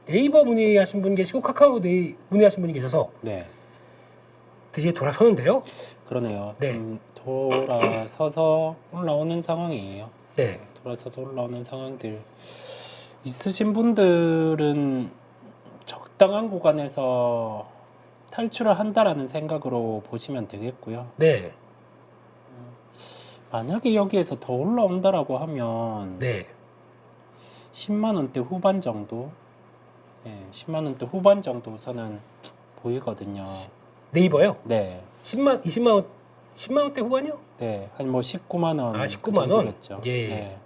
네이버 문의하신 분 계시고 카카오 문의하신 분이 계셔서 네, 드디어 돌아서는데요. 그러네요. 네. 좀 돌아서서 올라오는 상황이에요. 네. 돌아서서 올라오는 상황들 있으신 분들은 적당한 구간에서 탈출을 한다라는 생각으로 보시면 되겠고요. 네. 만약에 여기에서 더 올라온다라고 하면 네. 10만 원대 후반 정도, 10만 원대 후반 정도 우선은 보이거든요. 네이버요. 네, 20만 원 10만 원대 후반이요? 네, 한 뭐 19만 원, 아, 19만 원? 정도겠죠. 예. 네.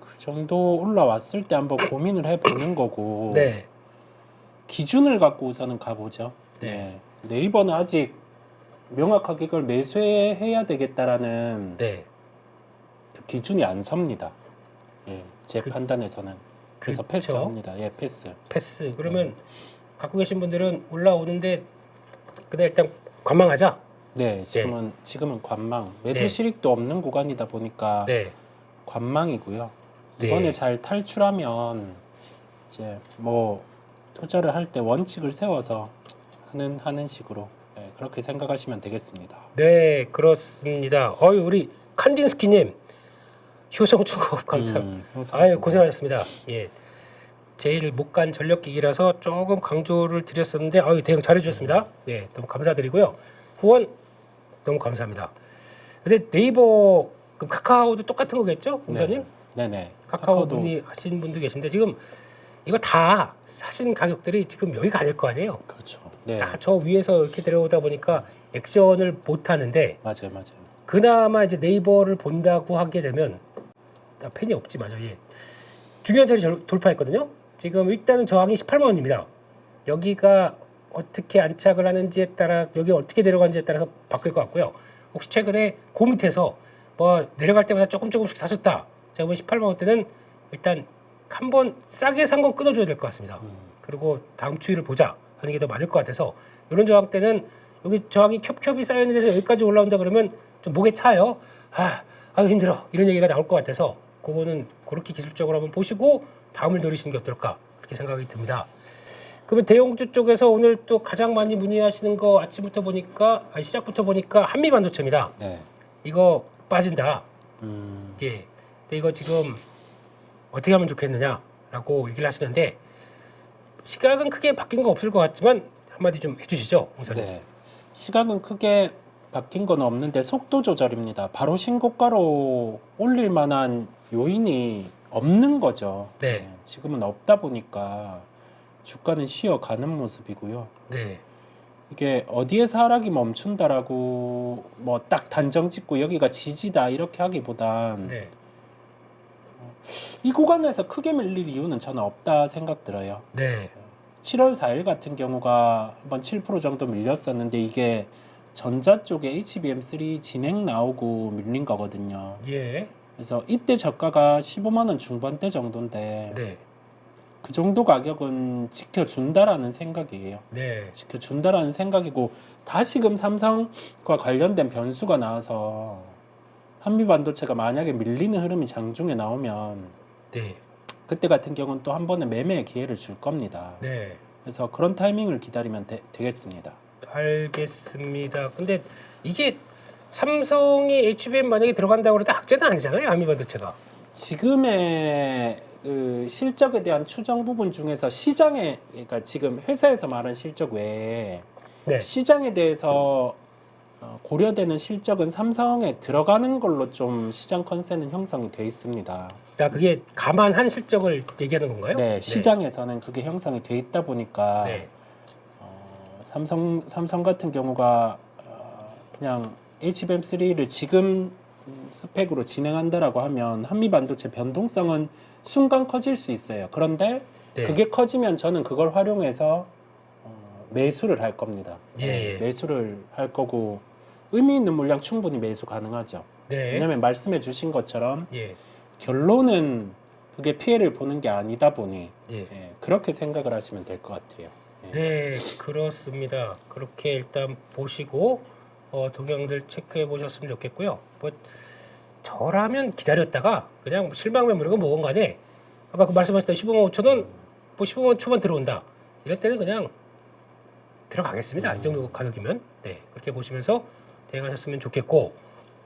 그 정도 올라왔을 때 한번 고민을 해보는 거고, 네. 기준을 갖고 우선은 가보죠. 네. 네이버는 아직 명확하게 이걸 매수해야 되겠다라는 네. 그 기준이 안 섭니다. 제 판단에서는. 그래서 그렇죠. 패스합니다. 패스. 패스. 그러면 갖고 계신 분들은 올라오는데 그냥 일단 관망하자. 네, 지금은 관망. 매도 네. 실익도 없는 구간이다 보니까 네. 관망이고요. 네. 이번에 잘 탈출하면 이제 뭐 투자를 할 때 원칙을 세워서 하는 식으로 그렇게 생각하시면 되겠습니다. 네, 그렇습니다. 우리 칸딘스키님 효성 축업 감사합니다. 아유, 고생하셨습니다. 예, 제일 못 간 전력기기라서 조금 강조를 드렸었는데 대응 잘해주셨습니다. 네, 너무 감사드리고요. 후원 너무 감사합니다. 근데 네이버 그럼 카카오도 똑같은 거겠죠, 우선님? 네네. 카카오 문의하신 분도 계신데 지금 이거 다 사신 가격들이 지금 여기가 아닐 거 아니에요. 그렇죠. 네. 다 저 위에서 이렇게 내려오다 보니까 액션을 못 하는데 맞아요. 그나마 이제 네이버를 본다고 하게 되면 펜이 없지 맞아. 예. 중요한 자리 돌파했거든요. 지금 일단은 저항이 18만 원입니다. 여기가 어떻게 안착을 하는지에 따라 여기 어떻게 내려가는지에 따라서 바뀔 것 같고요. 혹시 최근에 그 밑에서 뭐 내려갈 때마다 조금씩 사셨다. 제가 보면 18만 원대는 일단 한번 싸게 산 건 끊어줘야 될 것 같습니다. 그리고 다음 추이를 보자 하는 게 더 맞을 것 같아서 이런 저항 때는 여기 저항이 겹겹이 쌓여 있는 데서 여기까지 올라온다 그러면 좀 목에 차요. 아유 힘들어 이런 얘기가 나올 것 같아서 그거는 그렇게 기술적으로 한번 보시고 다음을 노리시는 게 어떨까 그렇게 생각이 듭니다. 그러면 대형주 쪽에서 오늘 또 가장 많이 문의하시는 거 아침부터 보니까 시작부터 보니까 한미반도체입니다. 네. 이거 빠진다. 네. 근데 이거 지금 어떻게 하면 좋겠느냐라고 얘기를 하시는데 시각은 크게 바뀐 거 없을 것 같지만 한마디 좀 해주시죠, 홍사님. 네. 시각은 크게 바뀐 건 없는데 속도 조절입니다. 바로 신고가로 올릴 만한 요인이 없는 거죠. 네. 지금은 없다 보니까 주가는 쉬어가는 모습이고요. 네. 이게 어디에서 하락이 멈춘다라고 뭐 딱 단정 짓고 여기가 지지다 이렇게 하기보단 네. 이 구간에서 크게 밀릴 이유는 저는 없다 생각 들어요. 네. 7월 4일 같은 경우가 한번 7% 정도 밀렸었는데 이게 전자 쪽에 HBM3 진행 나오고 밀린 거거든요. 예. 그래서 이때 저가가 15만 원 중반대 정도인데 네. 그 정도 가격은 지켜준다라는 생각이에요. 네. 지켜준다라는 생각이고 다시금 삼성과 관련된 변수가 나와서 한미반도체가 만약에 밀리는 흐름이 장중에 나오면 네. 그때 같은 경우는 또 한 번의 매매의 기회를 줄 겁니다. 네. 그래서 그런 타이밍을 기다리면 되겠습니다. 알겠습니다. 근데 이게 삼성이 HBM 만약에 들어간다고 해도 악재는 아니잖아요, 한미반도체가. 지금의 그 실적에 대한 추정 부분 중에서 시장에 그러니까 지금 회사에서 말한 실적 외에 네. 시장에 대해서 고려되는 실적은 삼성에 들어가는 걸로 좀 시장 컨센은 형성이 돼 있습니다. 그게 감안한 실적을 얘기하는 건가요? 네, 시장에서는 그게 형성이 돼 있다 보니까 네. 삼성 같은 경우가 그냥 HBM3를 지금 스펙으로 진행한다라고 하면 한미반도체 변동성은 순간 커질 수 있어요. 그런데 네. 그게 커지면 저는 그걸 활용해서 매수를 할 겁니다. 예. 매수를 할 거고 의미 있는 물량 충분히 매수 가능하죠. 네. 왜냐하면 말씀해 주신 것처럼 예. 결론은 그게 피해를 보는 게 아니다 보니 예. 그렇게 생각을 하시면 될 것 같아요. 네, 그렇습니다. 그렇게 일단 보시고 동향들 체크해 보셨으면 좋겠고요. 뭐 저라면 기다렸다가 그냥 실망 매물이건 뭐건 간에 아까 그 말씀하셨던 15만 5천 원 뭐 15만 초반 들어온다. 이럴 때는 그냥 들어가겠습니다. 이 정도 가격이면. 네, 그렇게 보시면서 대응하셨으면 좋겠고,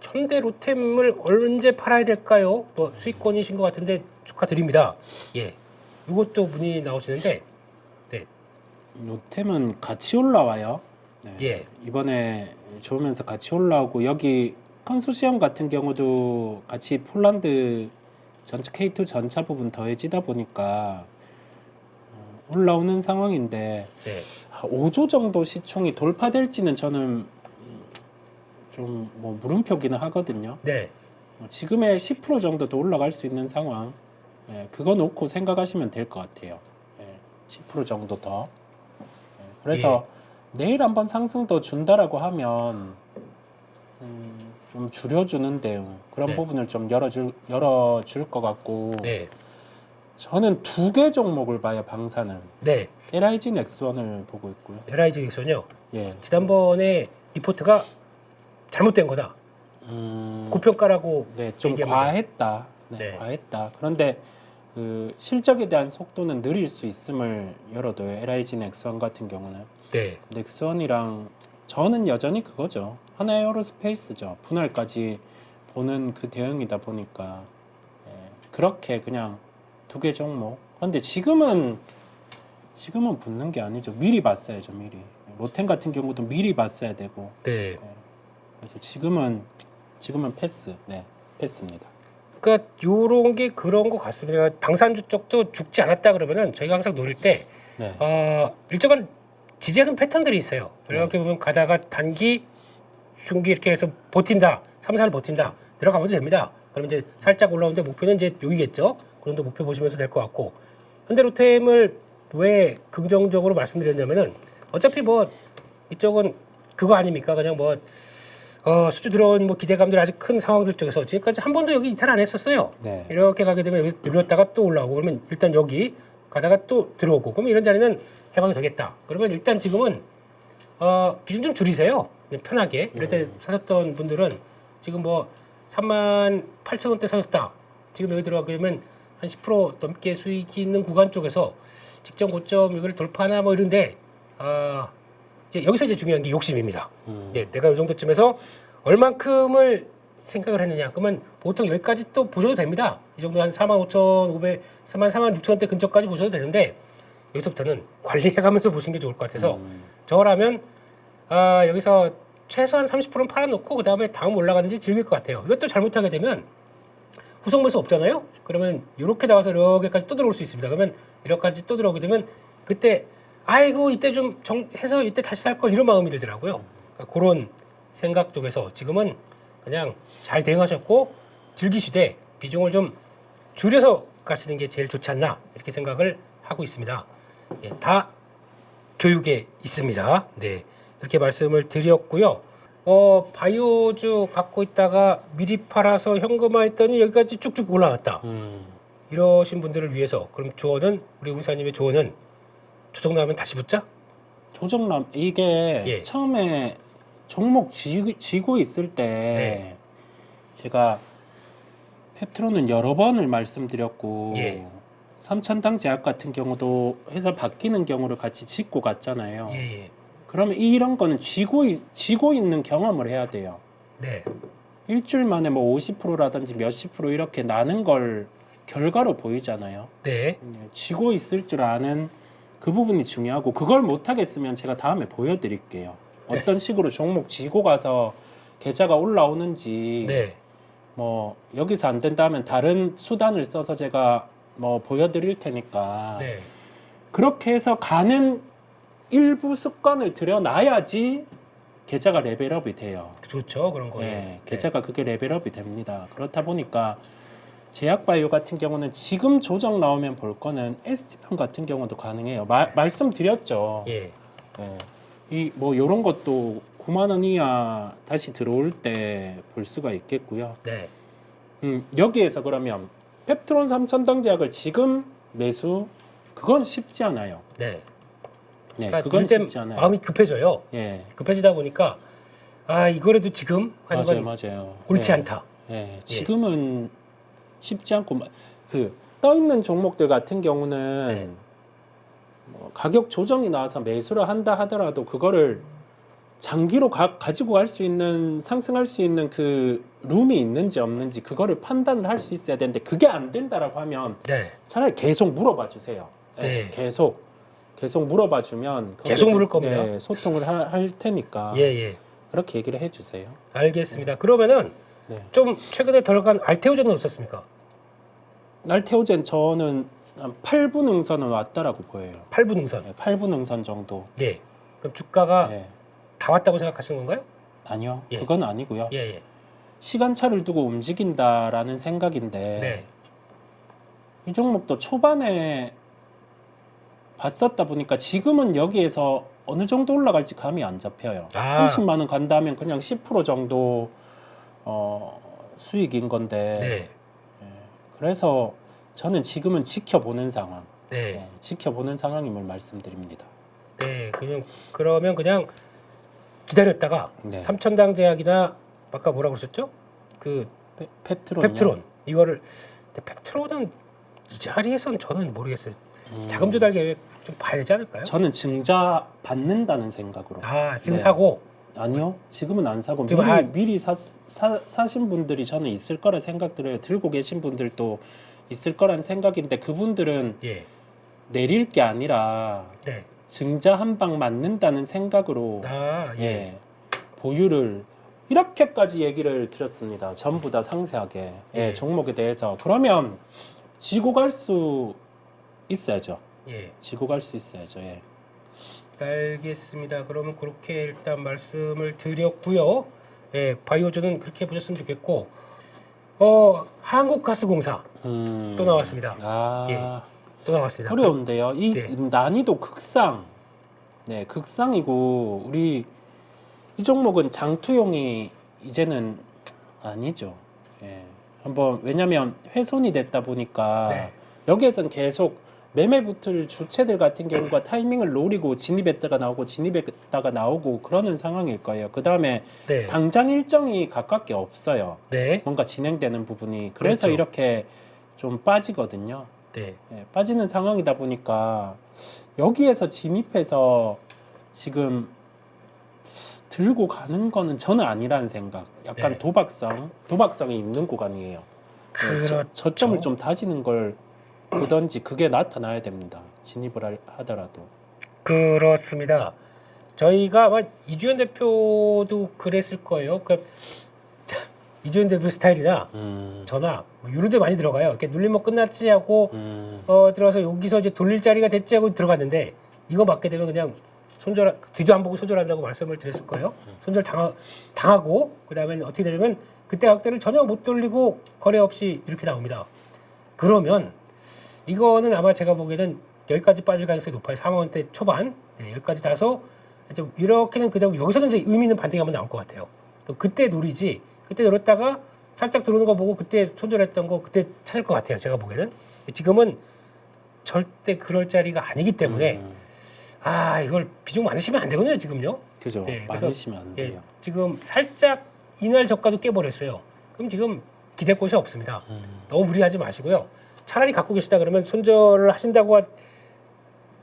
현대 로템을 언제 팔아야 될까요? 뭐 수익권이신 것 같은데 축하드립니다. 예, 이것도 문의 나오시는데, 네, 로템은 같이 올라와요. 네. 예, 이번에 좋으면서 같이 올라오고 여기 컨소시엄 같은 경우도 같이 폴란드 전차 K2 전차 부분 더해지다 보니까 올라오는 상황인데 네, 5조 정도 시총이 돌파될지는 저는 좀 뭐 물음표기는 하거든요. 네, 지금의 10% 정도 더 올라갈 수 있는 상황, 예, 그거 놓고 생각하시면 될 것 같아요. 예, 10% 정도 더. 예, 그래서 내일 한번 상승 더 준다라고 하면 좀 줄여주는 대응 그런 네. 부분을 좀 열어줄 것 같고 네, 저는 두 개 종목을 봐요. 방사는 네. LIG 넥스원을 보고 있고요. LIG 넥슨요. 예, 지난번에 리포트가 잘못된 거다. 고평가라고 네, 좀 얘기하면서. 과했다. 네, 네. 과했다. 그런데 그 실적에 대한 속도는 느릴 수 있음을 열어둬요. LIG 넥스원 같은 경우는 네, 넥스원이랑 저는 여전히 그거죠. 하나의 에어로스페이스죠. 분할까지 보는 그 대응이다 보니까 예, 그렇게 그냥 두 개 종목. 그런데 지금은 붙는 게 아니죠. 미리 봤어야죠. 미리. 로템 같은 경우도 미리 봤어야 되고. 네. 예, 그래서 지금은 패스. 네, 패스입니다. 그러니까 요런 게 그런 것 같습니다. 방산주 쪽도 죽지 않았다 그러면은 저희가 항상 노릴 때 네, 일정한 지지하는 패턴들이 있어요. 이렇게 네. 보면 가다가 단기, 중기 이렇게 해서 버틴다, 3, 4를 버틴다 들어가면 됩니다. 그럼 이제 살짝 올라오는데 목표는 이제 여기겠죠. 그 정도 목표 보시면서 될 것 같고, 현대로템을 왜 긍정적으로 말씀드렸냐면은 어차피 뭐 이쪽은 그거 아닙니까? 그냥 뭐 수주 들어온 뭐 기대감들 아주 큰 상황들 쪽에서 지금까지 한 번도 여기 이탈 안 했었어요. 네. 이렇게 가게 되면 여기 눌렀다가 또 올라오고 그러면 일단 여기 가다가 또 들어오고 그러면 이런 자리는 해방이 되겠다. 그러면 일단 지금은 비중 좀 줄이세요. 그냥 편하게. 이럴 때 사셨던 분들은 지금 뭐 38,000원대 사셨다. 지금 여기 들어가게 되면 한 10% 넘게 수익이 있는 구간 쪽에서 직전 고점 이걸 돌파나 뭐 이런데 이제 여기서 이제 중요한 게 욕심입니다. 네, 내가 이 정도쯤에서 얼만큼을 생각을 했느냐. 그러면 보통 여기까지 또 보셔도 됩니다. 이 정도 한 45,500, 46,000원대 근처까지 보셔도 되는데 여기서부터는 관리해가면서 보시는 게 좋을 것 같아서 저라면 여기서 최소한 30%는 팔아놓고 그 다음에 다음 올라가는지 즐길 것 같아요. 이것도 잘못하게 되면 후속 매수 없잖아요. 그러면 이렇게 나와서 이렇게까지 또 들어올 수 있습니다. 그러면 이렇게까지 또 들어오게 되면 그때 아이고 이때 좀 해서 이때 다시 살 걸 이런 마음이 들더라고요. 그러니까 그런 생각 쪽에서 지금은 그냥 잘 대응하셨고 즐기시되 비중을 좀 줄여서 가시는 게 제일 좋지 않나 이렇게 생각을 하고 있습니다. 예, 다 교육에 있습니다. 네, 이렇게 말씀을 드렸고요. 바이오주 갖고 있다가 미리 팔아서 현금화했더니 여기까지 쭉쭉 올라왔다. 이러신 분들을 위해서 그럼 조언은 우리 운사님의 조언은 조정 나오면 다시 붙자? 조정남 이게 예. 처음에 종목 쥐고 있을 때 네. 제가 펩트론은 여러 번을 말씀드렸고 예. 삼천당 제약 같은 경우도 회사 바뀌는 경우를 같이 짚고 갔잖아요. 예. 그러면 이런 거는 쥐고 있는 경험을 해야 돼요. 네. 일주일 만에 뭐 50%라든지 몇십 프로 이렇게 나는 걸 결과로 보이잖아요. 네. 쥐고 있을 줄 아는 그 부분이 중요하고 그걸 못 하겠으면 제가 다음에 보여드릴게요. 네. 어떤 식으로 종목 쥐고 가서 계좌가 올라오는지 네. 뭐 여기서 안 된다 하면 다른 수단을 써서 제가 뭐 보여드릴 테니까 네. 그렇게 해서 가는 일부 습관을 들여놔야지 계좌가 레벨업이 돼요. 좋죠 그런 거. 네, 계좌가 그게 레벨업이 됩니다. 그렇다 보니까 제약바이오 같은 경우는 지금 조정 나오면 볼 거는 ST편 같은 경우도 가능해요. 말씀드렸죠. 예. 네. 이 뭐 이런 것도 9만 원 이하 다시 들어올 때 볼 수가 있겠고요. 네. 여기에서 그러면 펩트론 3,000당 제약을 지금 매수 그건 쉽지 않아요. 네. 네, 그러니까 그건 이럴 땐 쉽지 않아요. 마음이 급해져요. 예, 급해지다 보니까 이거라도 지금 하는 건 맞아요. 옳지 예, 않다. 예, 지금은 쉽지 않고 그 떠 있는 종목들 같은 경우는 네. 뭐 가격 조정이 나와서 매수를 한다 하더라도 그거를 장기로 가지고 갈 수 있는 상승할 수 있는 그 룸이 있는지 없는지 그거를 판단을 할 수 있어야 되는데 그게 안 된다라고 하면 네. 차라리 계속 물어봐 주세요. 네. 계속 물어봐 주면 계속 물을 겁니다. 네, 소통을 할 테니까 예. 그렇게 얘기를 해주세요. 알겠습니다. 그러면은 네. 좀 최근에 덜간 알테오전은 어떻습니까? 알테오젠 저는 한 8분 능선은 왔다라고 보여요. 8분 능선. 네, 8분 능선 정도. 예. 그럼 주가가 네. 다 왔다고 생각하시는 건가요? 아니요, 예. 그건 아니고요. 예. 시간차를 두고 움직인다라는 생각인데 네. 이 종목도 초반에 봤었다 보니까 지금은 여기에서 어느 정도 올라갈지 감이 안 잡혀요. 아. 30만 원 간다면 그냥 10% 정도 수익인 건데 네. 예, 그래서 저는 지금은 지켜보는 상황, 네. 예, 지켜보는 상황임을 말씀드립니다. 네. 그러면 그냥 기다렸다가 네. 삼천당 제약이나 아까 뭐라고 그러셨죠? 그 펩트론이요? 펩트론 이거를 근데 펩트론은 이 자리에선 저는 모르겠어요. 자금 조달 계획 좀 봐야 되지 않을까요? 저는 증자 받는다는 생각으로. 아 지금 네. 사고 아니요, 지금은 안 사고 지금 미리 사신 분들이 저는 있을 거라 생각 들어요. 들고 계신 분들도 있을 거란 생각인데 그분들은 예. 내릴 게 아니라 네. 증자 한 방 맞는다는 생각으로 아 예. 예, 보유를 이렇게까지 얘기를 드렸습니다. 전부 다 상세하게 예. 종목에 대해서. 그러면 지고 갈 수 있어야죠. 예. 지고 갈 수 있어야죠. 예. 알겠습니다. 그러면 그렇게 일단 말씀을 드렸고요. 예, 바이오전은 그렇게 보셨으면 좋겠고, 한국가스공사 또 나왔습니다. 아, 예. 또 나왔습니다. 어려운데요. 이 네. 난이도 극상. 네, 극상이고 우리 이 종목은 장투용이 이제는 아니죠. 예. 한번 왜냐면 훼손이 됐다 보니까 네. 여기에선 계속 매매 붙을 주체들 같은 경우가 타이밍을 노리고 진입했다가 나오고 그러는 상황일 거예요. 그 다음에 네. 당장 일정이 가깝게 없어요. 네. 뭔가 진행되는 부분이. 그래서 그렇죠. 이렇게 좀 빠지거든요. 네. 예, 빠지는 상황이다 보니까 여기에서 진입해서 지금 들고 가는 거는 저는 아니라는 생각. 약간 네. 도박성이 있는 구간이에요. 예, 그렇죠. 저점을 좀 다지는 걸 보던지 그게 나타나야 됩니다. 진입을 하더라도. 그렇습니다. 저희가 아마 이주연 대표도 그랬을 거예요. 이주연 대표 스타일이나 저나 뭐 이런 데 많이 들어가요. 이렇게 눌리면 끝났지 하고 들어가서 여기서 이제 돌릴 자리가 됐지 하고 들어갔는데 이거 맞게 되면 그냥 뒤도 안 보고 손절한다고 말씀을 드렸을 거예요. 손절 당하고 그다음에 어떻게 되냐면 그때 가격대를 전혀 못 돌리고 거래 없이 이렇게 나옵니다. 그러면 이거는 아마 제가 보기에는 여기까지 빠질 가능성이 높아요. 4만 원대 초반 여기까지 가서 좀 이렇게는 그다음 여기서는 이제 의미 있는 반등이 한번 나올 것 같아요. 그때 노리지. 그때 노렸다가 살짝 들어오는 거 보고 그때 손절했던 거 그때 찾을 것 같아요. 제가 보기에는 지금은 절대 그럴 자리가 아니기 때문에 이걸 비중 많으시면 안 되거든요. 지금요. 그죠. 네, 그래서, 많으시면 안 돼요. 지금 살짝 이날 저가도 깨버렸어요. 그럼 지금 기댈 곳이 없습니다. 너무 무리하지 마시고요. 차라리 갖고 계시다 그러면 손절을 하신다고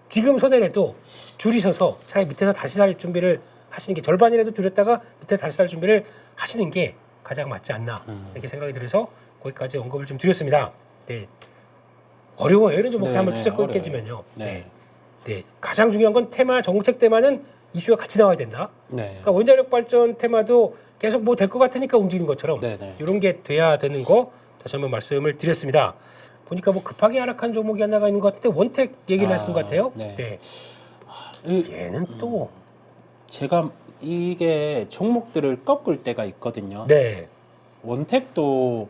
지금 손해라도 줄이셔서 차라리 밑에서 다시 살 준비를 하시는 게 절반이라도 줄였다가 밑에 다시 살 준비를 하시는 게 가장 맞지 않나 이렇게 생각이 들어서 거기까지 언급을 좀 드렸습니다. 네. 어려워요. 이런 종목들 한번 추세권 깨지면요. 네. 네. 가장 중요한 건 테마, 정책 테마는 이슈가 같이 나와야 된다. 네. 그러니까 원자력 발전 테마도 계속 뭐 될 것 같으니까 움직이는 것처럼 이런 게 돼야 되는 거 다시 한번 말씀을 드렸습니다. 보니까 뭐 급하게 하락한 종목이 하나가 있는 것 같은데 원택 얘기를 하시는 것 같아요. 네. 얘는 또 제가 이게 종목들을 꺾을 때가 있거든요. 네. 원택도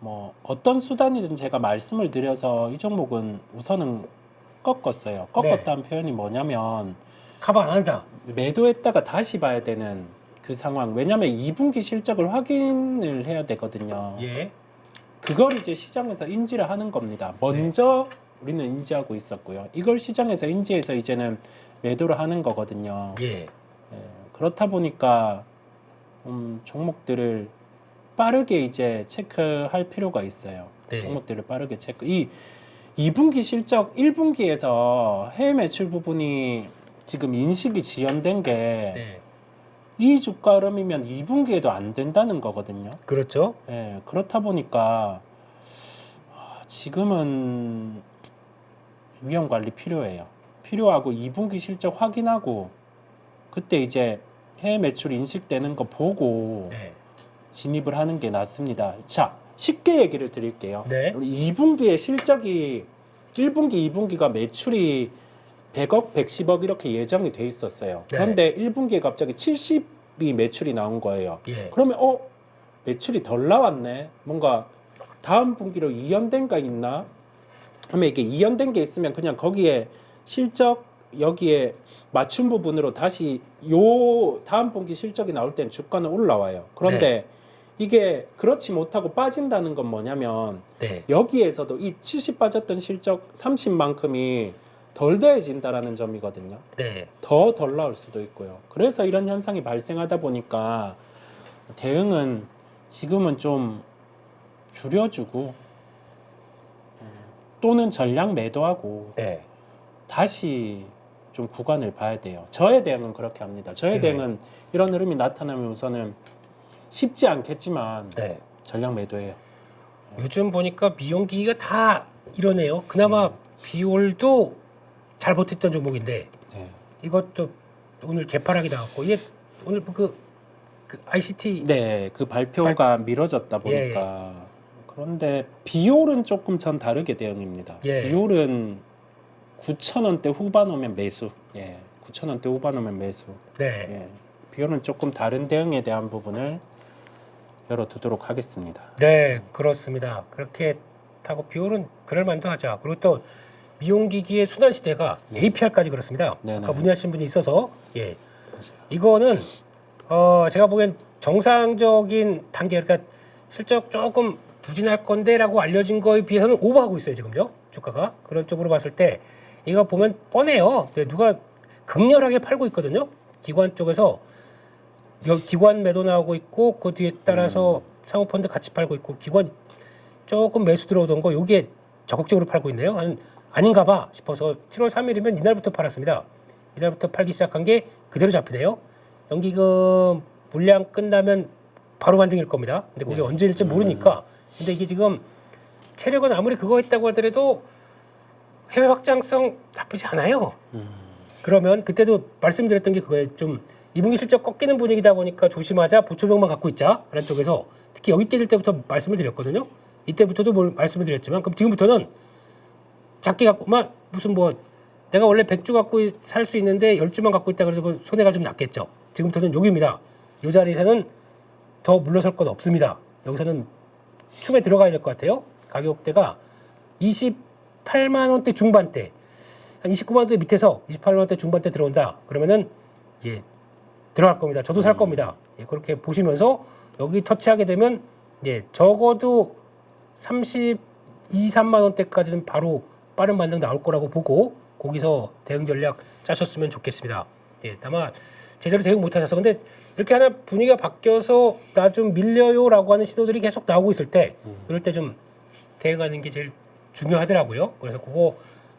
뭐 어떤 수단이든 제가 말씀을 드려서 이 종목은 우선은 꺾었어요. 꺾었다는 표현이 뭐냐면 커버 안 한다. 매도했다가 다시 봐야 되는 그 상황. 왜냐하면 2분기 실적을 확인을 해야 되거든요. 예. 그걸 이제 시장에서 인지를 하는 겁니다. 먼저 우리는 인지하고 있었고요. 이걸 시장에서 인지해서 이제는 매도를 하는 거거든요. 예. 그렇다 보니까 종목들을 빠르게 이제 체크할 필요가 있어요. 네. 종목들을 빠르게 체크. 2분기 실적 1분기에서 해외 매출 부분이 지금 인식이 지연된 게 네. 이 주가 흐름이면 2분기에도 안 된다는 거거든요. 그렇죠. 예, 그렇다 보니까 지금은 위험 관리 필요하고 2분기 실적 확인하고 그때 이제 해외 매출 인식되는 거 보고 네. 진입을 하는 게 낫습니다. 자, 쉽게 얘기를 드릴게요. 네. 우리 2분기의 실적이 1분기, 2분기가 매출이 100억, 110억 이렇게 예정이 돼 있었어요. 네. 그런데 1분기에 갑자기 70이 매출이 나온 거예요. 예. 그러면 매출이 덜 나왔네. 뭔가 다음 분기로 이연된 거 있나? 그러면 이게 이연된 게 있으면 그냥 거기에 실적 여기에 맞춤 부분으로 다시 요 다음 분기 실적이 나올 땐 주가는 올라와요. 그런데 이게 그렇지 못하고 빠진다는 건 뭐냐면 네. 여기에서도 이 70 빠졌던 실적 30만큼이 덜 더해진다라는 점이거든요. 네. 더 덜 나올 수도 있고요. 그래서 이런 현상이 발생하다 보니까 대응은 지금은 좀 줄여주고 또는 전량 매도하고 네. 다시 좀 구간을 봐야 돼요. 저의 대응은 그렇게 합니다. 저의 네. 대응은 이런 흐름이 나타나면 우선은 쉽지 않겠지만 네. 전량 매도해요. 요즘 보니까 미용기기가 다 이러네요. 그나마 비올도 잘 버텼던 종목인데 네. 이것도 오늘 개파락이 나왔고 이게 오늘 그 ICT 네, 그 발표가 미뤄졌다 보니까 그런데 비올은 조금 전 다르게 대응입니다. 예. 비올은 9,000원대 후반 오면 매수. 예, 9,000원대 후반 오면 매수. 네. 예, 비올은 조금 다른 대응에 대한 부분을 열어두도록 하겠습니다. 네, 그렇습니다. 그렇게 하고 비올은 그럴 만도 하죠. 그리고 또 미용기기의 순환 시대가 APR까지 그렇습니다. 네네. 아까 문의하신 분이 있어서 이거는 제가 보기엔 정상적인 단계 그러니까 실적 조금 부진할 건데라고 알려진 거에 비해서는 오버하고 있어요 지금요 주가가 그런 쪽으로 봤을 때 이거 보면 뻔해요. 누가 극렬하게 팔고 있거든요. 기관 쪽에서 기관 매도 나오고 있고 그 뒤에 따라서 사모펀드 같이 팔고 있고 기관 조금 매수 들어오던 거 여기에 적극적으로 팔고 있네요. 아닌가 봐 싶어서 7월 3일이면 이날부터 팔았습니다. 이날부터 팔기 시작한 게 그대로 잡히네요. 연기금 물량 끝나면 바로 반등일 겁니다. 근데 그게 언제일지 모르니까. 근데 이게 지금 체력은 아무리 그거 했다고 하더라도 해외 확장성 나쁘지 않아요. 그러면 그때도 말씀드렸던 게 그거에 좀 2분기 실적 꺾이는 분위기다 보니까 조심하자 보초병만 갖고 있자 라는 쪽에서 특히 여기 깨질 때부터 말씀을 드렸거든요. 이때부터도 말씀을 드렸지만 그럼 지금부터는 작게 갖고 무슨 내가 원래 100주 갖고 살 수 있는데 10주만 갖고 있다 그래서 손해가 좀 났겠죠. 지금부터는 여기입니다. 이 자리에서는 더 물러설 건 없습니다. 여기서는 춤에 들어가야 될 것 같아요. 가격대가 28만 원대 중반대, 한 29만 원대 밑에서 28만 원대 중반대 들어온다. 그러면은 들어갈 겁니다. 저도 살 겁니다. 그렇게 보시면서 여기 터치하게 되면 적어도 32, 3만 원대까지는 바로 빠른 반등 나올 거라고 보고 거기서 대응 전략 짜셨으면 좋겠습니다. 다만 제대로 대응 못 하셔서 근데 이렇게 하나 분위기가 바뀌어서 나 좀 밀려요라고 하는 시도들이 계속 나오고 있을 때 이럴 때 좀 대응하는 게 제일 중요하더라고요. 그래서 그거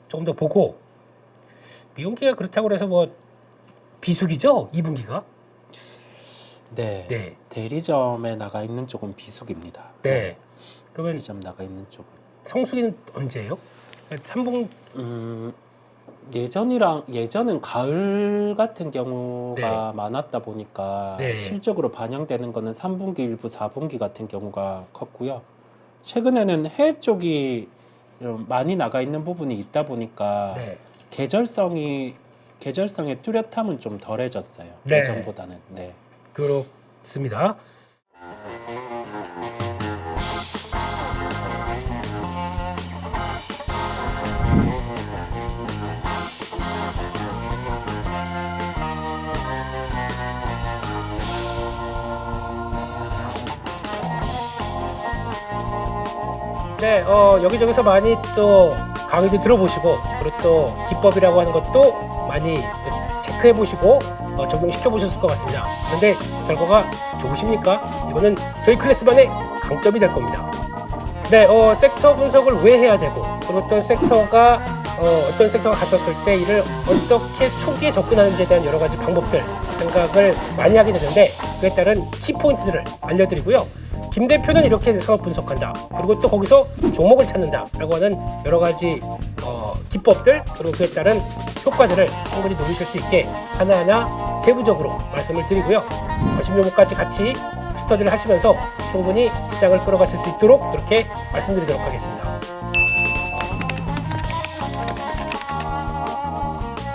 조금 더 보고 미용기가 그렇다고 해서 비수기죠? 2분기가? 네. 네. 대리점에 나가 있는 쪽은 비수기입니다. 네. 그러면 대리점 나가 있는 쪽은 성수기는 언제예요? 3분 예전은 가을 같은 경우가 많았다 보니까 실적으로 반영되는 거는 3분기, 일부 4분기 같은 경우가 컸고요. 최근에는 해외 쪽이 좀 많이 나가 있는 부분이 있다 보니까 계절성의 뚜렷함은 좀 덜해졌어요. 네. 예전보다는. 네. 그렇습니다. 네, 여기저기서 많이 또 강의도 들어보시고 그리고 또 기법이라고 하는 것도 많이 체크해 보시고 적용시켜 보셨을 것 같습니다. 그런데 결과가 좋으십니까? 이거는 저희 클래스만의 강점이 될 겁니다. 네, 섹터 분석을 왜 해야 되고, 그리고 어떤 섹터가 갔었을 때 이를 어떻게 초기에 접근하는지에 대한 여러 가지 방법들 생각을 많이 하게 되는데, 그에 따른 키포인트들을 알려드리고요. 김 대표는 이렇게 상업 분석한다. 그리고 또 거기서 종목을 찾는다. 라고 하는 여러 가지 기법들, 그리고 그에 따른 효과들을 충분히 노리실 수 있게 하나하나 세부적으로 말씀을 드리고요. 거심 종목까지 같이 스터디를 하시면서 충분히 시장을 끌어가실 수 있도록 그렇게 말씀드리도록 하겠습니다.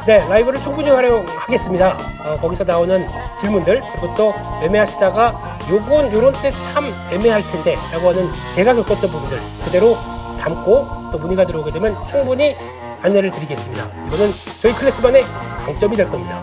네, 라이브를 충분히 활용하겠습니다. 거기서 나오는 질문들, 그리고 또 매매하시다가 요런 때 참 애매할 텐데 라고 하는 제가 겪었던 부분들 그대로 담고 또 문의가 들어오게 되면 충분히 안내를 드리겠습니다. 이거는 저희 클래스만의 강점이 될 겁니다.